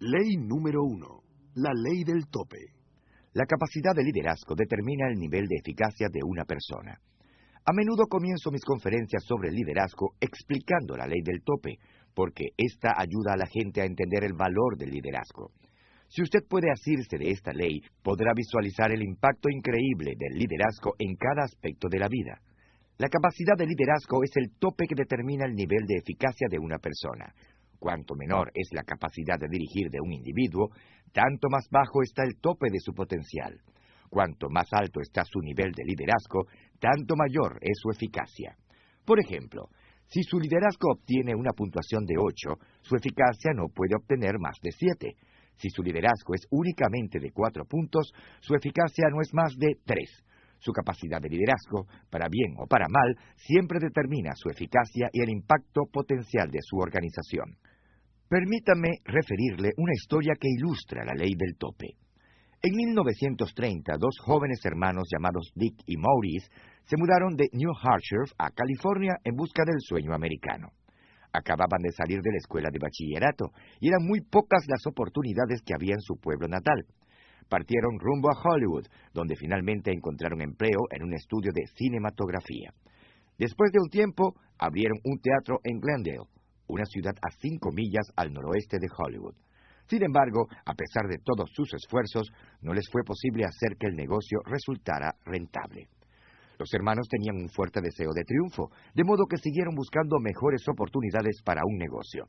Ley número 1. La ley del tope. La capacidad de liderazgo determina el nivel de eficacia de una persona. A menudo comienzo mis conferencias sobre el liderazgo explicando la ley del tope, porque esta ayuda a la gente a entender el valor del liderazgo. Si usted puede asirse de esta ley, podrá visualizar el impacto increíble del liderazgo en cada aspecto de la vida. La capacidad de liderazgo es el tope que determina el nivel de eficacia de una persona. Cuanto menor es la capacidad de dirigir de un individuo, tanto más bajo está el tope de su potencial. Cuanto más alto está su nivel de liderazgo, tanto mayor es su eficacia. Por ejemplo, si su liderazgo obtiene una puntuación de 8, su eficacia no puede obtener más de 7. Si su liderazgo es únicamente de 4 puntos, su eficacia no es más de 3. Su capacidad de liderazgo, para bien o para mal, siempre determina su eficacia y el impacto potencial de su organización. Permítame referirle una historia que ilustra la ley del tope. En 1930, dos jóvenes hermanos llamados Dick y Maurice se mudaron de New Hampshire a California en busca del sueño americano. Acababan de salir de la escuela de bachillerato y eran muy pocas las oportunidades que había en su pueblo natal. Partieron rumbo a Hollywood, donde finalmente encontraron empleo en un estudio de cinematografía. Después de un tiempo, abrieron un teatro en Glendale, una ciudad a 5 millas al noroeste de Hollywood. Sin embargo, a pesar de todos sus esfuerzos, no les fue posible hacer que el negocio resultara rentable. Los hermanos tenían un fuerte deseo de triunfo, de modo que siguieron buscando mejores oportunidades para un negocio.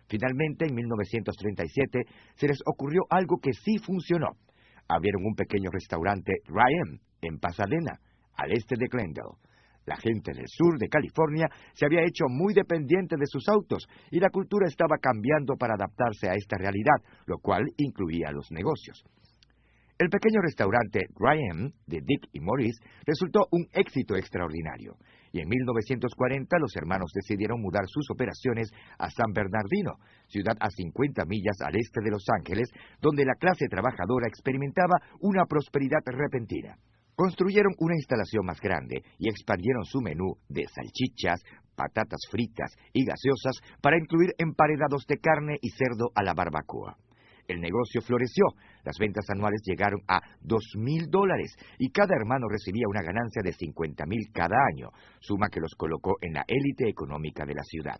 Finalmente, en 1937, se les ocurrió algo que sí funcionó. Abrieron un pequeño restaurante Ryan en Pasadena, al este de Glendale. La gente del sur de California se había hecho muy dependiente de sus autos y la cultura estaba cambiando para adaptarse a esta realidad, lo cual incluía los negocios. El pequeño restaurante Ryan de Dick y Maurice resultó un éxito extraordinario, y en 1940 los hermanos decidieron mudar sus operaciones a San Bernardino, ciudad a 50 millas al este de Los Ángeles, donde la clase trabajadora experimentaba una prosperidad repentina. Construyeron una instalación más grande y expandieron su menú de salchichas, patatas fritas y gaseosas para incluir emparedados de carne y cerdo a la barbacoa. El negocio floreció, las ventas anuales llegaron a $2,000 y cada hermano recibía una ganancia de $50,000 cada año, suma que los colocó en la élite económica de la ciudad.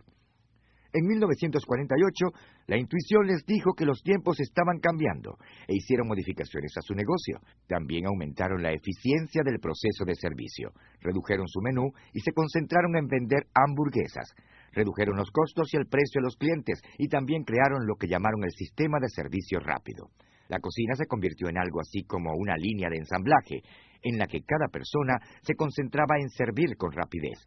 En 1948, la intuición les dijo que los tiempos estaban cambiando e hicieron modificaciones a su negocio. También aumentaron la eficiencia del proceso de servicio, redujeron su menú y se concentraron en vender hamburguesas. Redujeron los costos y el precio a los clientes y también crearon lo que llamaron el sistema de servicio rápido. La cocina se convirtió en algo así como una línea de ensamblaje, en la que cada persona se concentraba en servir con rapidez.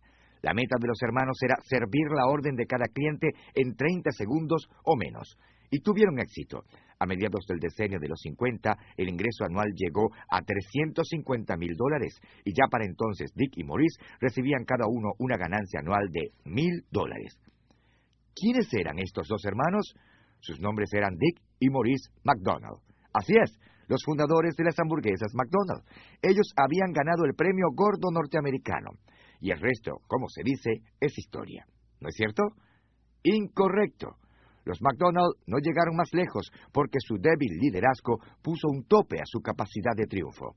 La meta de los hermanos era servir la orden de cada cliente en 30 segundos o menos. Y tuvieron éxito. A mediados del decenio de los 50, el ingreso anual llegó a $350,000 y ya para entonces Dick y Maurice recibían cada uno una ganancia anual de $1,000. ¿Quiénes eran estos dos hermanos? Sus nombres eran Dick y Maurice McDonald. Así es, los fundadores de las hamburguesas McDonald's. Ellos habían ganado el premio gordo norteamericano. Y el resto, como se dice, es historia. ¿No es cierto? Incorrecto. Los McDonald no llegaron más lejos porque su débil liderazgo puso un tope a su capacidad de triunfo.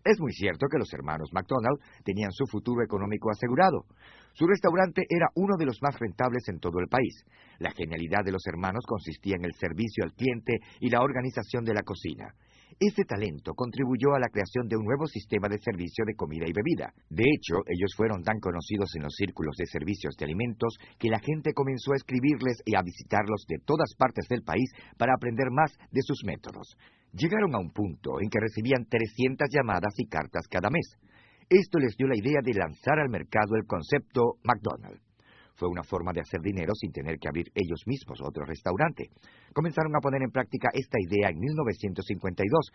Es muy cierto que los hermanos McDonald tenían su futuro económico asegurado. Su restaurante era uno de los más rentables en todo el país. La genialidad de los hermanos consistía en el servicio al cliente y la organización de la cocina. Ese talento contribuyó a la creación de un nuevo sistema de servicio de comida y bebida. De hecho, ellos fueron tan conocidos en los círculos de servicios de alimentos que la gente comenzó a escribirles y a visitarlos de todas partes del país para aprender más de sus métodos. Llegaron a un punto en que recibían 300 llamadas y cartas cada mes. Esto les dio la idea de lanzar al mercado el concepto McDonald's. Fue una forma de hacer dinero sin tener que abrir ellos mismos otro restaurante. Comenzaron a poner en práctica esta idea en 1952,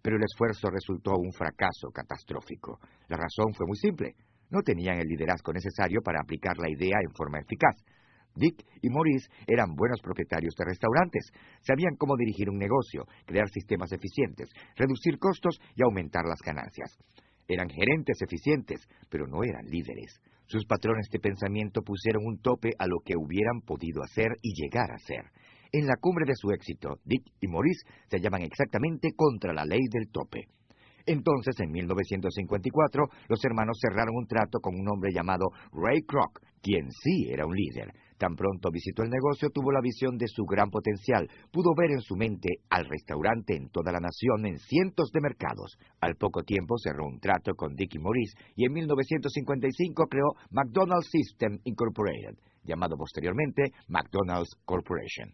pero el esfuerzo resultó un fracaso catastrófico. La razón fue muy simple. No tenían el liderazgo necesario para aplicar la idea en forma eficaz. Dick y Maurice eran buenos propietarios de restaurantes. Sabían cómo dirigir un negocio, crear sistemas eficientes, reducir costos y aumentar las ganancias. Eran gerentes eficientes, pero no eran líderes. Sus patrones de pensamiento pusieron un tope a lo que hubieran podido hacer y llegar a ser. en la cumbre de su éxito, Dick y Maurice se hallaban exactamente contra la ley del tope. Entonces, en 1954, los hermanos cerraron un trato con un hombre llamado Ray Kroc, quien sí era un líder. Tan pronto visitó el negocio, tuvo la visión de su gran potencial. Pudo ver en su mente al restaurante en toda la nación, en cientos de mercados. Al poco tiempo cerró un trato con Dick y Maurice y en 1955 creó McDonald's System Incorporated, llamado posteriormente McDonald's Corporation.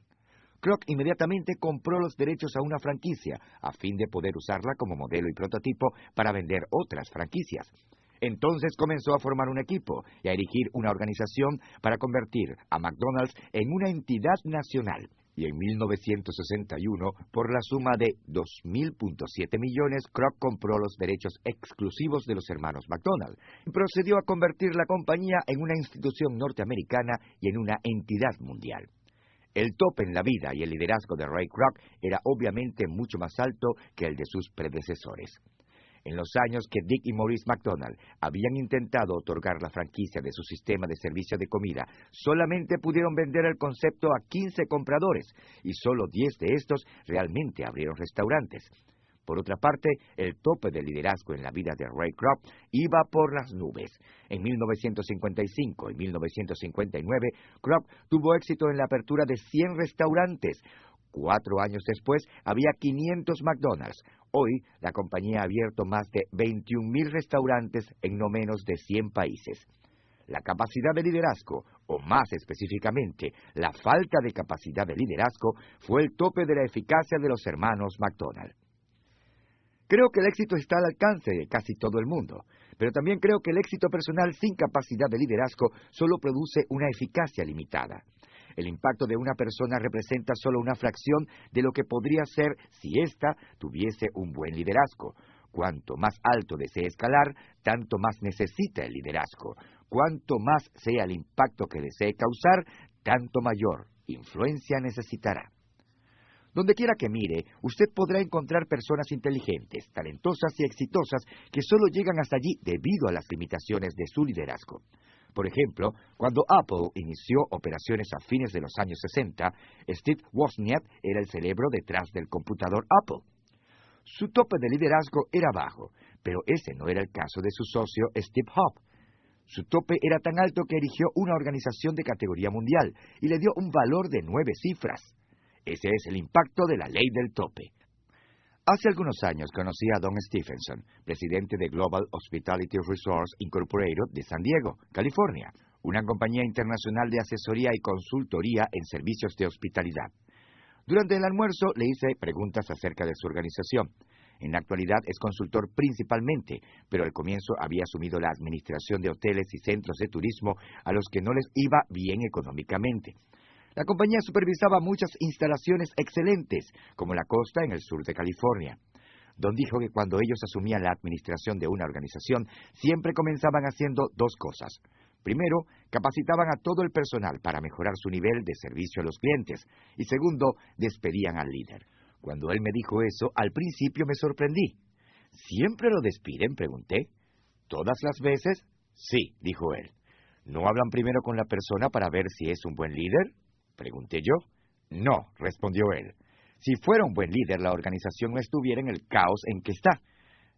Kroc inmediatamente compró los derechos a una franquicia, a fin de poder usarla como modelo y prototipo para vender otras franquicias. Entonces comenzó a formar un equipo y a erigir una organización para convertir a McDonald's en una entidad nacional. Y en 1961, por la suma de $2.7 millones, Kroc compró los derechos exclusivos de los hermanos McDonald y procedió a convertir la compañía en una institución norteamericana y en una entidad mundial. El tope en la vida y el liderazgo de Ray Kroc era obviamente mucho más alto que el de sus predecesores. En los años que Dick y Maurice McDonald habían intentado otorgar la franquicia de su sistema de servicio de comida, solamente pudieron vender el concepto a 15 compradores, y solo 10 de estos realmente abrieron restaurantes. Por otra parte, el tope de liderazgo en la vida de Ray Kroc iba por las nubes. En 1955 y 1959, Kroc tuvo éxito en la apertura de 100 restaurantes. 4 años después, había 500 McDonald's. Hoy, la compañía ha abierto más de 21.000 restaurantes en no menos de 100 países. La capacidad de liderazgo, o más específicamente, la falta de capacidad de liderazgo, fue el tope de la eficacia de los hermanos McDonald. Creo que el éxito está al alcance de casi todo el mundo, pero también creo que el éxito personal sin capacidad de liderazgo solo produce una eficacia limitada. El impacto de una persona representa solo una fracción de lo que podría ser si ésta tuviese un buen liderazgo. Cuanto más alto desee escalar, tanto más necesita el liderazgo. Cuanto más sea el impacto que desee causar, tanto mayor influencia necesitará. Donde quiera que mire, usted podrá encontrar personas inteligentes, talentosas y exitosas que solo llegan hasta allí debido a las limitaciones de su liderazgo. Por ejemplo, cuando Apple inició operaciones a fines de los años 60, Steve Wozniak era el cerebro detrás del computador Apple. Su tope de liderazgo era bajo, pero ese no era el caso de su socio Steve Jobs. Su tope era tan alto que erigió una organización de categoría mundial y le dio un valor de 9 cifras. Ese es el impacto de la ley del tope. Hace algunos años conocí a Don Stephenson, presidente de Global Hospitality Resorts Incorporated de San Diego, California, una compañía internacional de asesoría y consultoría en servicios de hospitalidad. Durante el almuerzo le hice preguntas acerca de su organización. En la actualidad es consultor principalmente, pero al comienzo había asumido la administración de hoteles y centros de turismo a los que no les iba bien económicamente. La compañía supervisaba muchas instalaciones excelentes, como la Costa en el sur de California. Don dijo que cuando ellos asumían la administración de una organización, siempre comenzaban haciendo 2 cosas. Primero, capacitaban a todo el personal para mejorar su nivel de servicio a los clientes. Y segundo, despedían al líder. Cuando él me dijo eso, al principio me sorprendí. ¿Siempre lo despiden?, pregunté. ¿Todas las veces? Sí, dijo él. ¿No hablan primero con la persona para ver si es un buen líder?, pregunté yo. No, respondió él. Si fuera un buen líder, la organización no estuviera en el caos en que está.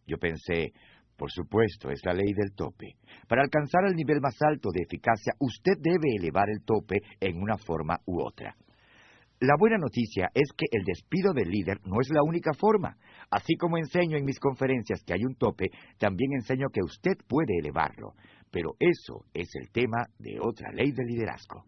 Yo pensé, por supuesto, es la ley del tope. Para alcanzar el nivel más alto de eficacia, usted debe elevar el tope en una forma u otra. La buena noticia es que el despido del líder no es la única forma. Así como enseño en mis conferencias que hay un tope, también enseño que usted puede elevarlo. Pero eso es el tema de otra ley de liderazgo.